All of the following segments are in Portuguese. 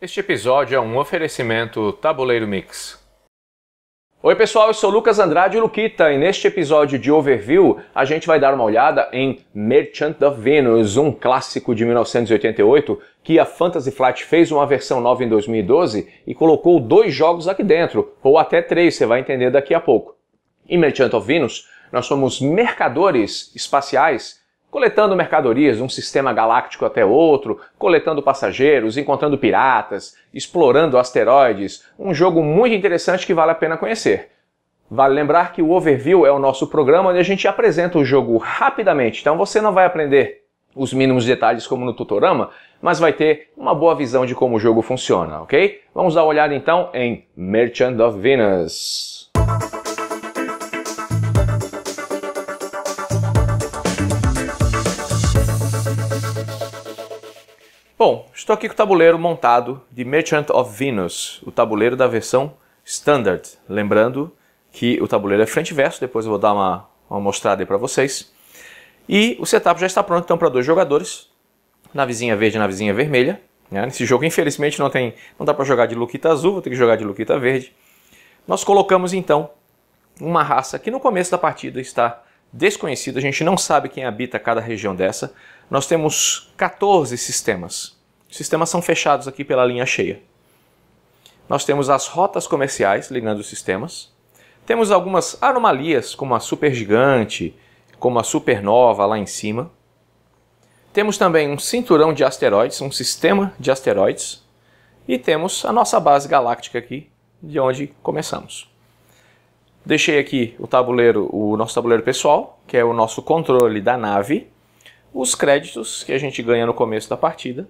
Este episódio é um oferecimento Tabuleiro Mix. Oi pessoal, eu sou Lucas Andrade Luquita e neste episódio de Overview a gente vai dar uma olhada em Merchant of Venus, um clássico de 1988 que a Fantasy Flight fez uma versão nova em 2012 e colocou 2 jogos aqui dentro, ou até 3, você vai entender daqui a pouco. Em Merchant of Venus nós somos mercadores espaciais coletando mercadorias de um sistema galáctico até outro, coletando passageiros, encontrando piratas, explorando asteroides. Um jogo muito interessante que vale a pena conhecer. Vale lembrar que o Overview é o nosso programa onde a gente apresenta o jogo rapidamente. Então você não vai aprender os mínimos detalhes como no Tutorama, mas vai ter uma boa visão de como o jogo funciona, ok? Vamos dar uma olhada então em Merchant of Venus. Bom, estou aqui com o tabuleiro montado de Merchant of Venus, o tabuleiro da versão Standard. Lembrando que o tabuleiro é frente e verso, depois eu vou dar uma mostrada aí para vocês. E o setup já está pronto então para 2 jogadores, navezinha verde e navezinha vermelha. Nesse jogo infelizmente não dá para jogar de Luquita azul, vou ter que jogar de Luquita verde. Nós colocamos então uma raça que no começo da partida está desconhecida, a gente não sabe quem habita cada região dessa. Nós temos 14 sistemas. Os sistemas são fechados aqui pela linha cheia. Nós temos as rotas comerciais ligando os sistemas. Temos algumas anomalias, como a supergigante, como a supernova lá em cima. Temos também um cinturão de asteroides, um sistema de asteroides. E temos a nossa base galáctica aqui, de onde começamos. Deixei aqui o nosso tabuleiro pessoal, que é o nosso controle da nave. Os créditos que a gente ganha no começo da partida,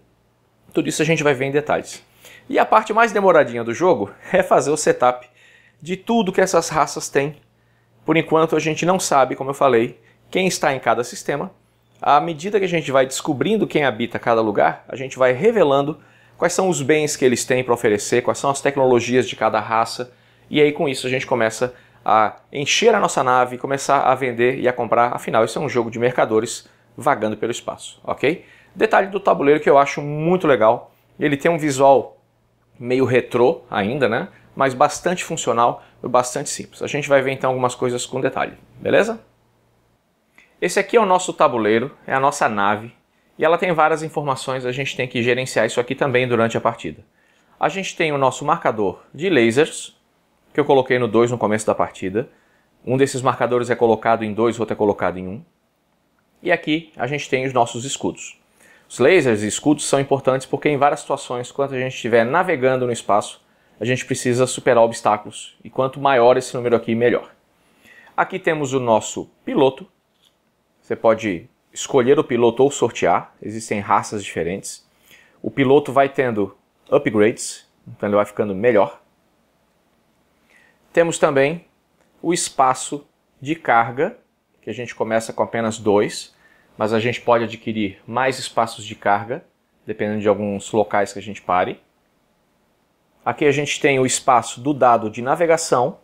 tudo isso a gente vai ver em detalhes. E a parte mais demoradinha do jogo é fazer o setup de tudo que essas raças têm. Por enquanto a gente não sabe, como eu falei, quem está em cada sistema. À medida que a gente vai descobrindo quem habita cada lugar, a gente vai revelando quais são os bens que eles têm para oferecer, quais são as tecnologias de cada raça. E aí com isso a gente começa a encher a nossa nave, começar a vender e a comprar. Afinal, isso é um jogo de mercadores vagando pelo espaço, ok? Detalhe do tabuleiro que eu acho muito legal, ele tem um visual meio retrô ainda, né? Mas bastante funcional e bastante simples. A gente vai ver então algumas coisas com detalhe, beleza? Esse aqui é o nosso tabuleiro, é a nossa nave, e ela tem várias informações, a gente tem que gerenciar isso aqui também durante a partida. A gente tem o nosso marcador de lasers, que eu coloquei no 2 no começo da partida. Um desses marcadores é colocado em 2, o outro é colocado em 1. E aqui a gente tem os nossos escudos. Os lasers e escudos são importantes porque em várias situações, quando a gente estiver navegando no espaço, a gente precisa superar obstáculos. E quanto maior esse número aqui, melhor. Aqui temos o nosso piloto. Você pode escolher o piloto ou sortear. Existem raças diferentes. O piloto vai tendo upgrades, então ele vai ficando melhor. Temos também o espaço de carga, que a gente começa com apenas 2, mas a gente pode adquirir mais espaços de carga, dependendo de alguns locais que a gente pare. Aqui a gente tem o espaço do dado de navegação,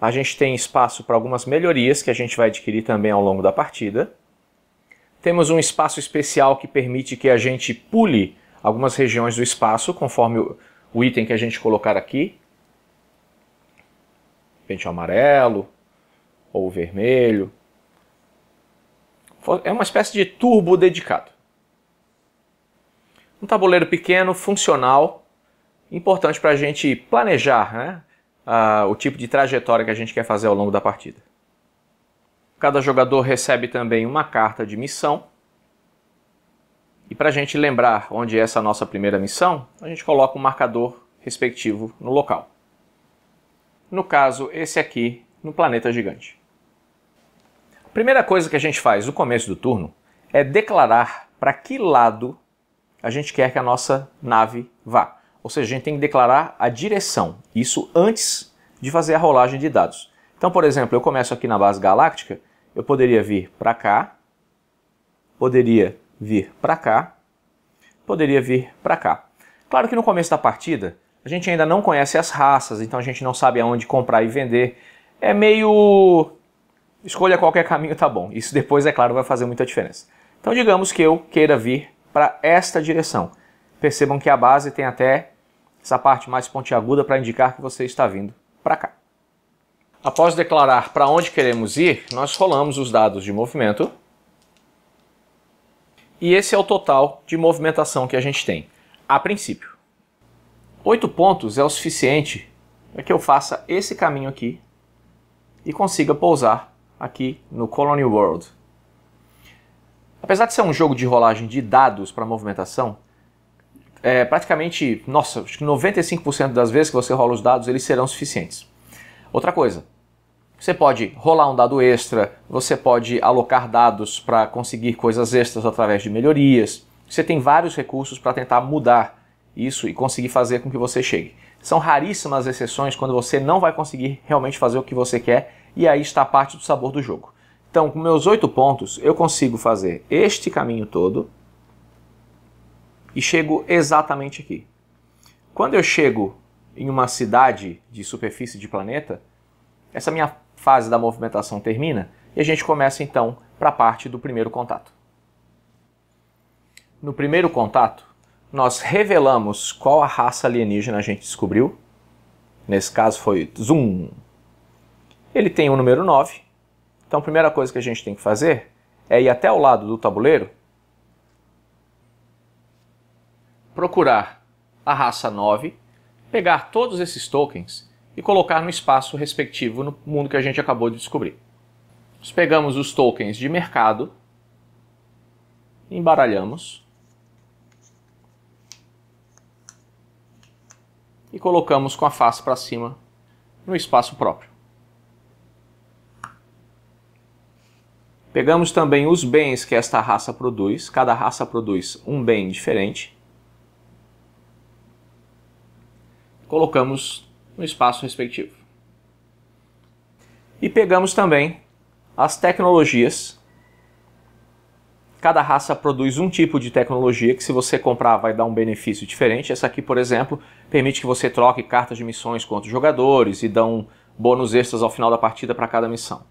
a gente tem espaço para algumas melhorias que a gente vai adquirir também ao longo da partida. Temos um espaço especial que permite que a gente pule algumas regiões do espaço, conforme o item que a gente colocar aqui. Pente amarelo ou vermelho. É uma espécie de turbo dedicado. Um tabuleiro pequeno, funcional, importante para a gente planejar, né, o tipo de trajetória que a gente quer fazer ao longo da partida. Cada jogador recebe também uma carta de missão. E para a gente lembrar onde é essa nossa primeira missão, a gente coloca um marcador respectivo no local. No caso, esse aqui, no planeta gigante. A primeira coisa que a gente faz no começo do turno é declarar para que lado a gente quer que a nossa nave vá. Ou seja, a gente tem que declarar a direção. Isso antes de fazer a rolagem de dados. Então, por exemplo, eu começo aqui na base galáctica, eu poderia vir para cá, poderia vir para cá, poderia vir para cá. Claro que no começo da partida, a gente ainda não conhece as raças, então a gente não sabe aonde comprar e vender. É meio escolha qualquer caminho, tá bom. Isso depois, é claro, vai fazer muita diferença. Então digamos que eu queira vir para esta direção. Percebam que a base tem até essa parte mais pontiaguda para indicar que você está vindo para cá. Após declarar para onde queremos ir, nós rolamos os dados de movimento. E esse é o total de movimentação que a gente tem, a princípio. 8 pontos é o suficiente para que eu faça esse caminho aqui e consiga pousar aqui no Colony World. Apesar de ser um jogo de rolagem de dados para movimentação, praticamente, nossa, acho que 95% das vezes que você rola os dados, eles serão suficientes. Outra coisa, você pode rolar um dado extra, você pode alocar dados para conseguir coisas extras através de melhorias. Você tem vários recursos para tentar mudar isso e conseguir fazer com que você chegue. São raríssimas exceções quando você não vai conseguir realmente fazer o que você quer, e aí está parte do sabor do jogo. Então, com meus 8 pontos, eu consigo fazer este caminho todo e chego exatamente aqui. Quando eu chego em uma cidade de superfície de planeta, essa minha fase da movimentação termina e a gente começa então para a parte do primeiro contato. No primeiro contato, nós revelamos qual a raça alienígena a gente descobriu. Nesse caso foi Zoom. Ele tem o número 9. Então a primeira coisa que a gente tem que fazer é ir até o lado do tabuleiro, procurar a raça 9, pegar todos esses tokens e colocar no espaço respectivo no mundo que a gente acabou de descobrir. Nós pegamos os tokens de mercado, embaralhamos e colocamos com a face para cima no espaço próprio. Pegamos também os bens que esta raça produz, cada raça produz um bem diferente. Colocamos no espaço respectivo. E pegamos também as tecnologias. Cada raça produz um tipo de tecnologia que, se você comprar, vai dar um benefício diferente. Essa aqui, por exemplo, permite que você troque cartas de missões com outros jogadores e dão bônus extras ao final da partida para cada missão.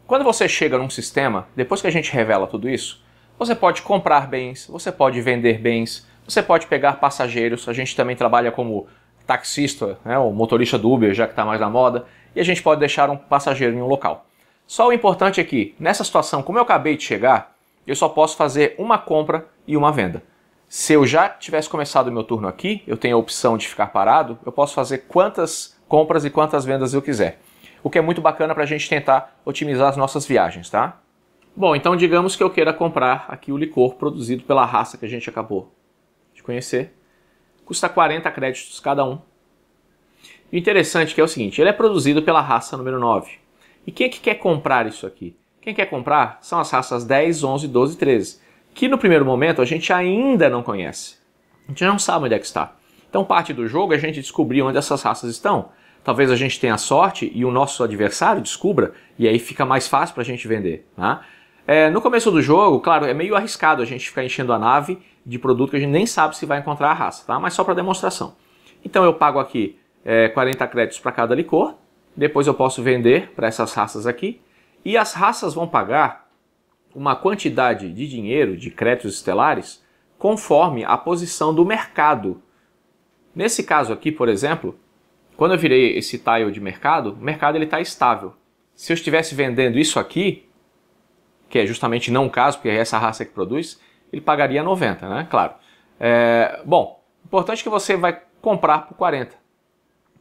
Quando você chega num sistema, depois que a gente revela tudo isso, você pode comprar bens, você pode vender bens, você pode pegar passageiros. A gente também trabalha como taxista, né, o motorista do Uber, já que está mais na moda, e a gente pode deixar um passageiro em um local. Só o importante é que, nessa situação, como eu acabei de chegar, eu só posso fazer uma compra e uma venda. Se eu já tivesse começado o meu turno aqui, eu tenho a opção de ficar parado, eu posso fazer quantas compras e quantas vendas eu quiser. O que é muito bacana para a gente tentar otimizar as nossas viagens, tá? Bom, então digamos que eu queira comprar aqui o licor produzido pela raça que a gente acabou de conhecer. Custa 40 créditos cada um. E o interessante é que é o seguinte, ele é produzido pela raça número 9. E quem é que quer comprar isso aqui? Quem quer comprar são as raças 10, 11, 12 e 13, que no primeiro momento a gente ainda não conhece. A gente não sabe onde é que está. Então parte do jogo é a gente descobrir onde essas raças estão. Talvez a gente tenha sorte e o nosso adversário descubra, e aí fica mais fácil para a gente vender. Tá? No começo do jogo, claro, é meio arriscado a gente ficar enchendo a nave de produto que a gente nem sabe se vai encontrar a raça, tá? Mas só para demonstração. Então eu pago aqui 40 créditos para cada licor, depois eu posso vender para essas raças aqui, e as raças vão pagar uma quantidade de dinheiro, de créditos estelares, conforme a posição do mercado. Nesse caso aqui, por exemplo, quando eu virei esse tile de mercado, o mercado está estável. Se eu estivesse vendendo isso aqui, que é justamente não o caso, porque é essa raça que produz, ele pagaria 90, né? Claro. Bom, o importante é que você vai comprar por 40.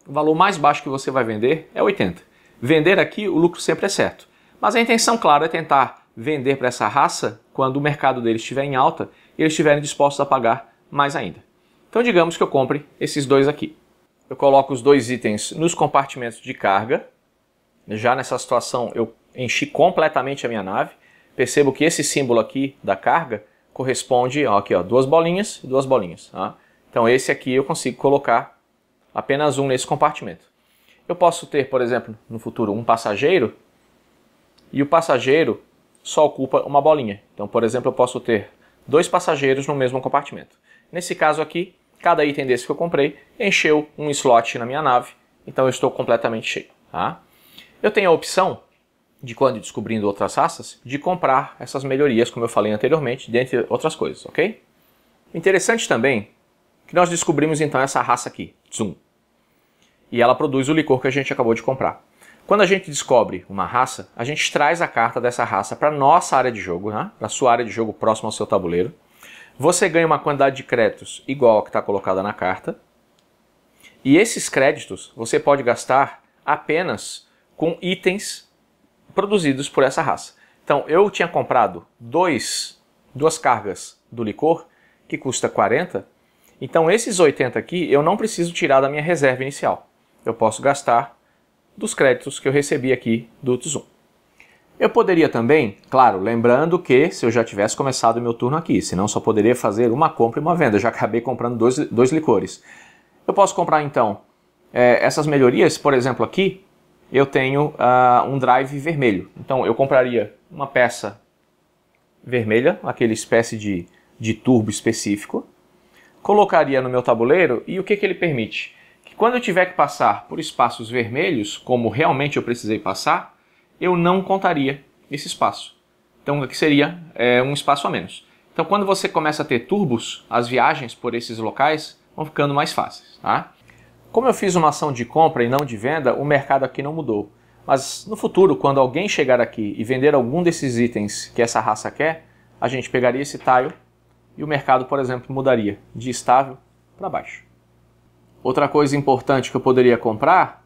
O valor mais baixo que você vai vender é 80. Vender aqui, o lucro sempre é certo. Mas a intenção, claro, é tentar vender para essa raça quando o mercado deles estiver em alta e eles estiverem dispostos a pagar mais ainda. Então digamos que eu compre esses dois aqui. Eu coloco os dois itens nos compartimentos de carga. Já nessa situação eu enchi completamente a minha nave. Percebo que esse símbolo aqui da carga corresponde, ó, aqui, ó, duas bolinhas e duas bolinhas. Tá? Então esse aqui eu consigo colocar apenas um nesse compartimento. Eu posso ter, por exemplo, no futuro um passageiro e o passageiro só ocupa uma bolinha. Então, por exemplo, eu posso ter dois passageiros no mesmo compartimento. Nesse caso aqui, cada item desse que eu comprei encheu um slot na minha nave, então eu estou completamente cheio. Tá? Eu tenho a opção de, quando descobrindo outras raças, de comprar essas melhorias, como eu falei anteriormente, dentre outras coisas, ok? Interessante também que nós descobrimos então essa raça aqui, Tzum. E ela produz o licor que a gente acabou de comprar. Quando a gente descobre uma raça, a gente traz a carta dessa raça para nossa área de jogo, né? Para a sua área de jogo próxima ao seu tabuleiro. Você ganha uma quantidade de créditos igual a que está colocada na carta. E esses créditos você pode gastar apenas com itens produzidos por essa raça. Então eu tinha comprado duas cargas do licor, que custa 40. Então esses 80 aqui eu não preciso tirar da minha reserva inicial. Eu posso gastar dos créditos que eu recebi aqui do Tzum. Eu poderia também, claro, lembrando que se eu já tivesse começado o meu turno aqui, senão só poderia fazer uma compra e uma venda, eu já acabei comprando dois licores. Eu posso comprar então essas melhorias, por exemplo aqui, eu tenho um drive vermelho, então eu compraria uma peça vermelha, aquele espécie de turbo específico, colocaria no meu tabuleiro e o que ele permite? Quando eu tiver que passar por espaços vermelhos, como realmente eu precisei passar, eu não contaria esse espaço. Então aqui seria um espaço a menos. Então quando você começa a ter turbos, as viagens por esses locais vão ficando mais fáceis. Tá? Como eu fiz uma ação de compra e não de venda, o mercado aqui não mudou. Mas no futuro, quando alguém chegar aqui e vender algum desses itens que essa raça quer, a gente pegaria esse tile e o mercado, por exemplo, mudaria de estável para baixo. Outra coisa importante que eu poderia comprar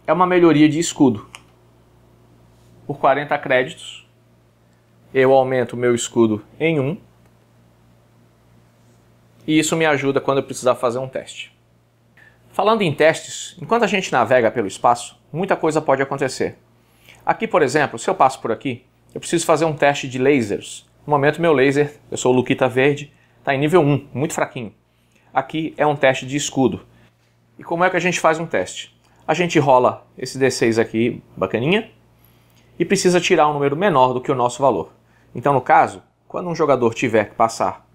é uma melhoria de escudo. Por 40 créditos, eu aumento o meu escudo em 1. E isso me ajuda quando eu precisar fazer um teste. Falando em testes, enquanto a gente navega pelo espaço, muita coisa pode acontecer. Aqui, por exemplo, se eu passo por aqui, eu preciso fazer um teste de lasers. No momento, meu laser, eu sou o Luquita Verde, está em nível 1, muito fraquinho. Aqui é um teste de escudo. E como é que a gente faz um teste? A gente rola esse D6 aqui, bacaninha, e precisa tirar um número menor do que o nosso valor. Então, no caso, quando um jogador tiver que passar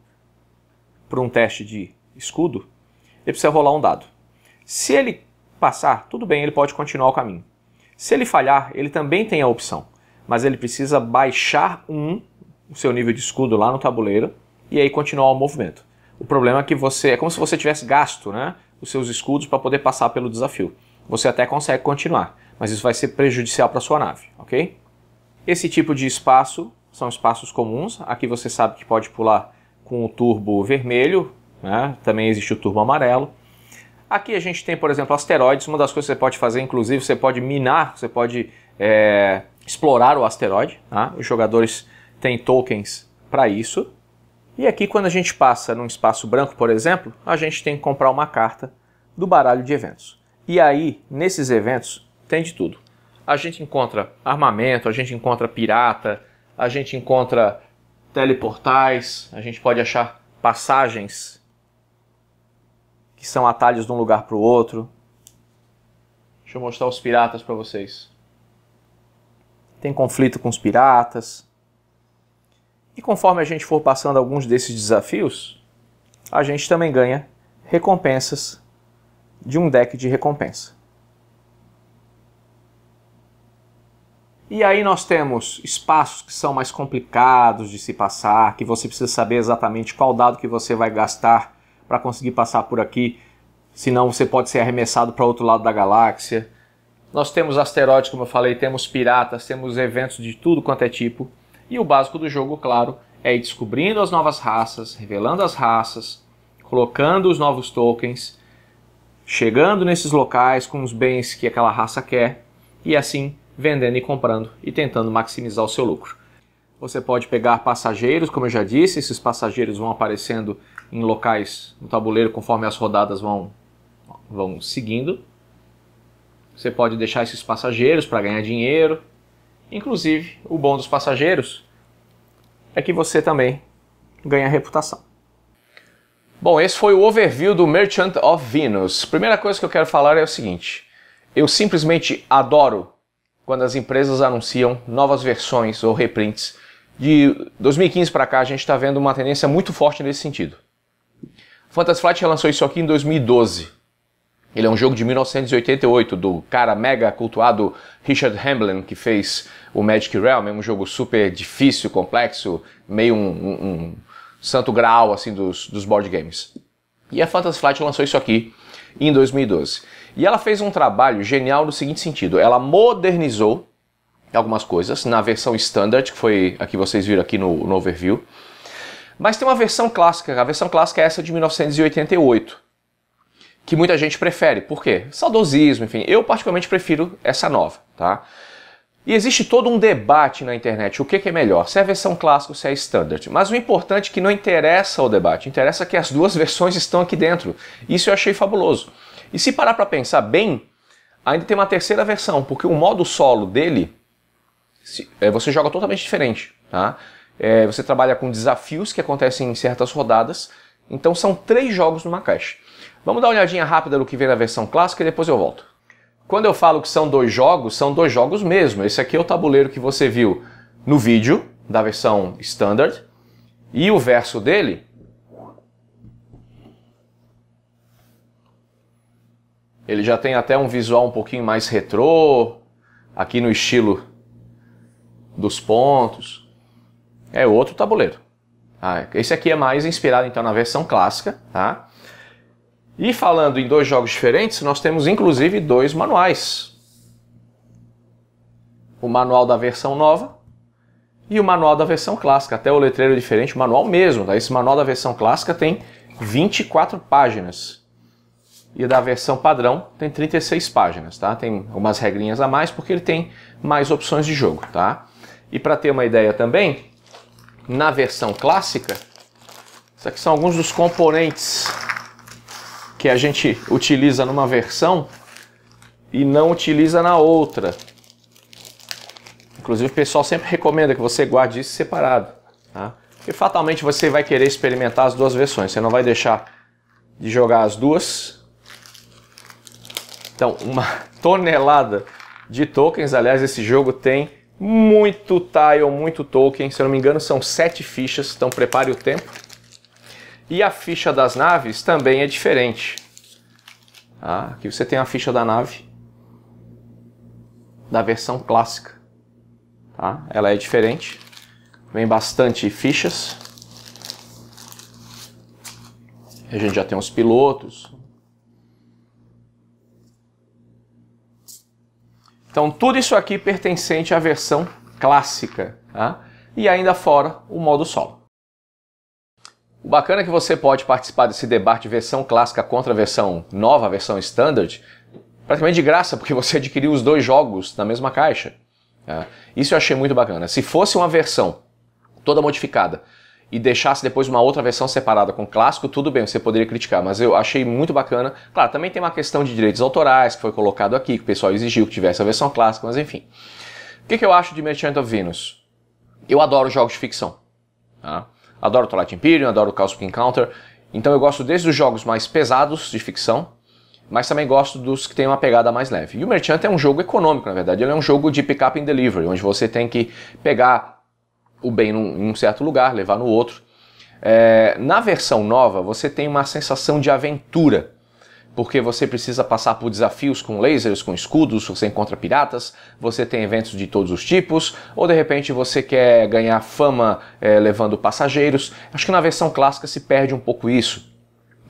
por um teste de escudo, ele precisa rolar um dado. Se ele passar, tudo bem, ele pode continuar o caminho. Se ele falhar, ele também tem a opção, mas ele precisa baixar o seu nível de escudo lá no tabuleiro e aí continuar o movimento. O problema é que é como se você tivesse gasto, né, os seus escudos para poder passar pelo desafio. Você até consegue continuar, mas isso vai ser prejudicial para a sua nave, ok? Esse tipo de espaço são espaços comuns. Aqui você sabe que pode pular com o turbo vermelho, né? Também existe o turbo amarelo. Aqui a gente tem, por exemplo, asteroides. Uma das coisas que você pode fazer, inclusive, você pode minar, você pode explorar o asteroide. Tá? Os jogadores têm tokens para isso. E aqui, quando a gente passa num espaço branco, por exemplo, a gente tem que comprar uma carta do baralho de eventos. E aí, nesses eventos, tem de tudo. A gente encontra armamento, a gente encontra pirata, a gente encontra teleportais, a gente pode achar passagens que são atalhos de um lugar para o outro. Deixa eu mostrar os piratas para vocês. Tem conflito com os piratas. E conforme a gente for passando alguns desses desafios, a gente também ganha recompensas de um deck de recompensa. E aí nós temos espaços que são mais complicados de se passar, que você precisa saber exatamente qual dado que você vai gastar para conseguir passar por aqui, senão você pode ser arremessado para outro lado da galáxia. Nós temos asteroides, como eu falei, temos piratas, temos eventos de tudo quanto é tipo. E o básico do jogo, claro, é ir descobrindo as novas raças, revelando as raças, colocando os novos tokens, chegando nesses locais com os bens que aquela raça quer e assim vendendo e comprando e tentando maximizar o seu lucro. Você pode pegar passageiros, como eu já disse, esses passageiros vão aparecendo em locais no tabuleiro conforme as rodadas vão seguindo. Você pode deixar esses passageiros para ganhar dinheiro. Inclusive, o bom dos passageiros é que você também ganha reputação. Bom, esse foi o overview do Merchant of Venus. Primeira coisa que eu quero falar é o seguinte: eu simplesmente adoro quando as empresas anunciam novas versões ou reprints. De 2015 para cá a gente está vendo uma tendência muito forte nesse sentido. Fantasy Flight lançou isso aqui em 2012. Ele é um jogo de 1988 do cara mega cultuado Richard Hamblin, que fez o Magic Realm. É um jogo super difícil, complexo, meio um santo graal assim, dos board games. E a Fantasy Flight lançou isso aqui em 2012. E ela fez um trabalho genial no seguinte sentido, ela modernizou algumas coisas na versão Standard, que foi a que vocês viram aqui no overview, mas tem uma versão clássica, a versão clássica é essa de 1988, que muita gente prefere. Por quê? Saudosismo, enfim, eu particularmente prefiro essa nova, tá? E existe todo um debate na internet, o que é melhor, se é a versão clássica ou se é a Standard. Mas o importante é que não interessa o debate, interessa que as duas versões estão aqui dentro. Isso eu achei fabuloso. E se parar para pensar bem, ainda tem uma terceira versão, porque o modo solo dele, você joga totalmente diferente, tá? Você trabalha com desafios que acontecem em certas rodadas, então são 3 jogos numa caixa. Vamos dar uma olhadinha rápida no que vem na versão clássica e depois eu volto. Quando eu falo que são 2 jogos mesmo. Esse aqui é o tabuleiro que você viu no vídeo da versão Standard, e o verso dele ele já tem até um visual um pouquinho mais retrô, aqui no estilo dos pontos. É outro tabuleiro. Esse aqui é mais inspirado então na versão clássica, tá? E falando em 2 jogos diferentes, nós temos inclusive 2 manuais. O manual da versão nova e o manual da versão clássica. Até o letreiro é diferente, o manual mesmo, tá? Esse manual da versão clássica tem 24 páginas. E da versão padrão tem 36 páginas, tá? Tem umas regrinhas a mais porque ele tem mais opções de jogo, tá? E para ter uma ideia também, na versão clássica, esses aqui são alguns dos componentes que a gente utiliza numa versão e não utiliza na outra. Inclusive o pessoal sempre recomenda que você guarde isso separado, tá? Porque fatalmente você vai querer experimentar as 2 versões, você não vai deixar de jogar as duas. Então, uma tonelada de tokens. Aliás, esse jogo tem muito tile, muito token. Se eu não me engano, são 7 fichas. Então, prepare o tempo. E a ficha das naves também é diferente. Aqui você tem a ficha da nave da versão clássica. Tá? Ela é diferente. Vem bastante fichas. A gente já tem os pilotos. Então tudo isso aqui pertencente à versão clássica, tá? E ainda fora o modo solo. O bacana é que você pode participar desse debate de versão clássica contra a versão nova, a versão standard, praticamente de graça, porque você adquiriu os 2 jogos na mesma caixa. Tá? Isso eu achei muito bacana. Se fosse uma versão toda modificada e deixasse depois uma outra versão separada com clássico, tudo bem, você poderia criticar, mas eu achei muito bacana. Claro, também tem uma questão de direitos autorais que foi colocado aqui, que o pessoal exigiu que tivesse a versão clássica, mas enfim. O que eu acho de Merchant of Venus? Eu adoro jogos de ficção. Tá? Adoro Twilight Imperium, adoro Cosmic Encounter, então eu gosto desde os jogos mais pesados de ficção, mas também gosto dos que têm uma pegada mais leve. E o Merchant é um jogo econômico, na verdade, ele é um jogo de pick-up and delivery, onde você tem que pegar o bem em um certo lugar, levar no outro. Na versão nova, você tem uma sensação de aventura, porque você precisa passar por desafios com lasers, com escudos, você encontra piratas, você tem eventos de todos os tipos, ou de repente você quer ganhar fama levando passageiros. Acho que na versão clássica se perde um pouco isso.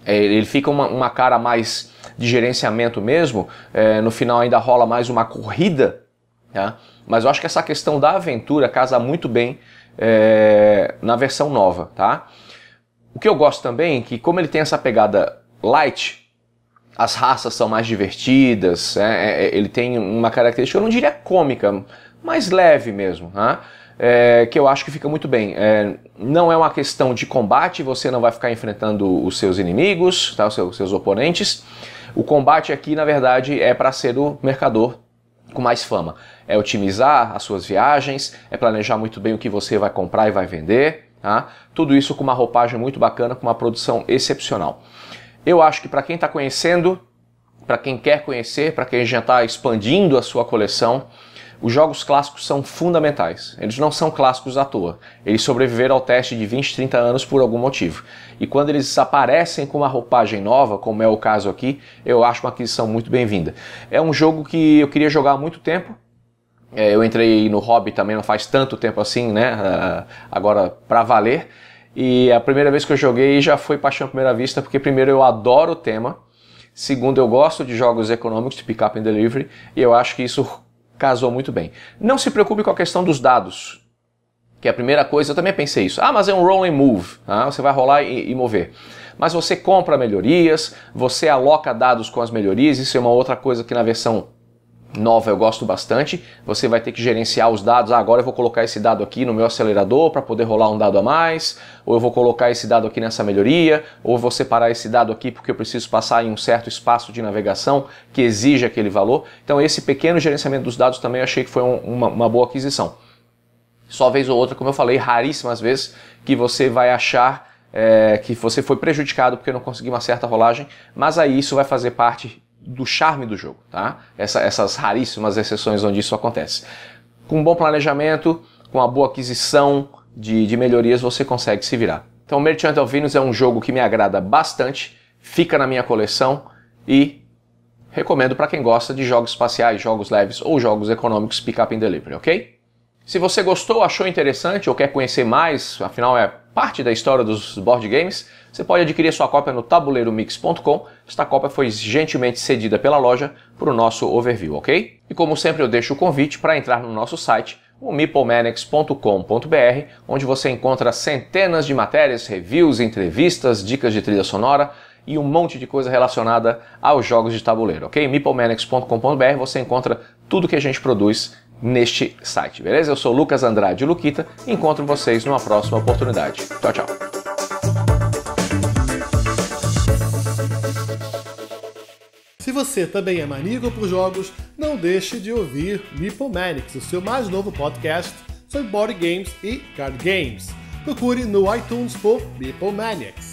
Ele fica uma cara mais de gerenciamento mesmo, no final ainda rola mais uma corrida, tá? Mas eu acho que essa questão da aventura casa muito bem na versão nova, tá? O que eu gosto também é que, como ele tem essa pegada light, as raças são mais divertidas, ele tem uma característica, eu não diria cômica, mais leve mesmo, tá? Que eu acho que fica muito bem. Não é uma questão de combate, você não vai ficar enfrentando os seus inimigos, tá? Os seus oponentes. O combate aqui, na verdade, é para ser o mercador com mais fama. É otimizar as suas viagens, é planejar muito bem o que você vai comprar e vai vender, tá? Tudo isso com uma roupagem muito bacana, com uma produção excepcional. Eu acho que para quem está conhecendo, para quem quer conhecer, para quem já está expandindo a sua coleção, os jogos clássicos são fundamentais. Eles não são clássicos à toa. Eles sobreviveram ao teste de 20, 30 anos por algum motivo. E quando eles aparecem com uma roupagem nova, como é o caso aqui, eu acho uma aquisição muito bem-vinda. É um jogo que eu queria jogar há muito tempo. Eu entrei no hobby também não faz tanto tempo assim, né? Agora para valer. e a primeira vez que eu joguei já foi paixão à primeira vista, porque primeiro eu adoro o tema, segundo eu gosto de jogos econômicos de pick-up and delivery, e eu acho que isso casou muito bem. Não se preocupe com a questão dos dados, que é a primeira coisa, eu também pensei isso. Mas é um roll and move, você vai rolar e mover. Mas você compra melhorias, você aloca dados com as melhorias, isso é uma outra coisa que na versão nova eu gosto bastante. Você vai ter que gerenciar os dados. Agora eu vou colocar esse dado aqui no meu acelerador para poder rolar um dado a mais, ou eu vou colocar esse dado aqui nessa melhoria, ou eu vou separar esse dado aqui porque eu preciso passar em um certo espaço de navegação que exige aquele valor. Então esse pequeno gerenciamento dos dados também eu achei que foi uma boa aquisição. Só vez ou outra, como eu falei, raríssimas vezes que você vai achar que você foi prejudicado porque não conseguiu uma certa rolagem, mas aí isso vai fazer parte do charme do jogo, tá? Essas raríssimas exceções onde isso acontece. Com um bom planejamento, com uma boa aquisição de melhorias, você consegue se virar. Então Merchant of Venus é um jogo que me agrada bastante, fica na minha coleção e recomendo para quem gosta de jogos espaciais, jogos leves ou jogos econômicos pick-up and delivery, ok? Se você gostou, achou interessante ou quer conhecer mais, afinal é parte da história dos board games, você pode adquirir sua cópia no tabuleiromix.com. Esta cópia foi gentilmente cedida pela loja para o nosso overview, ok? E como sempre eu deixo o convite para entrar no nosso site, o meeplemaniacs.com.br, onde você encontra centenas de matérias, reviews, entrevistas, dicas de trilha sonora e um monte de coisa relacionada aos jogos de tabuleiro, ok? meeplemaniacs.com.br você encontra tudo que a gente produz neste site, beleza? Eu sou Lucas Andrade Luquita e encontro vocês numa próxima oportunidade. Tchau, tchau. Se você também é maníaco por jogos, não deixe de ouvir Meeplemaniacs, o seu mais novo podcast sobre board games e card games. Procure no iTunes por Meeplemaniacs.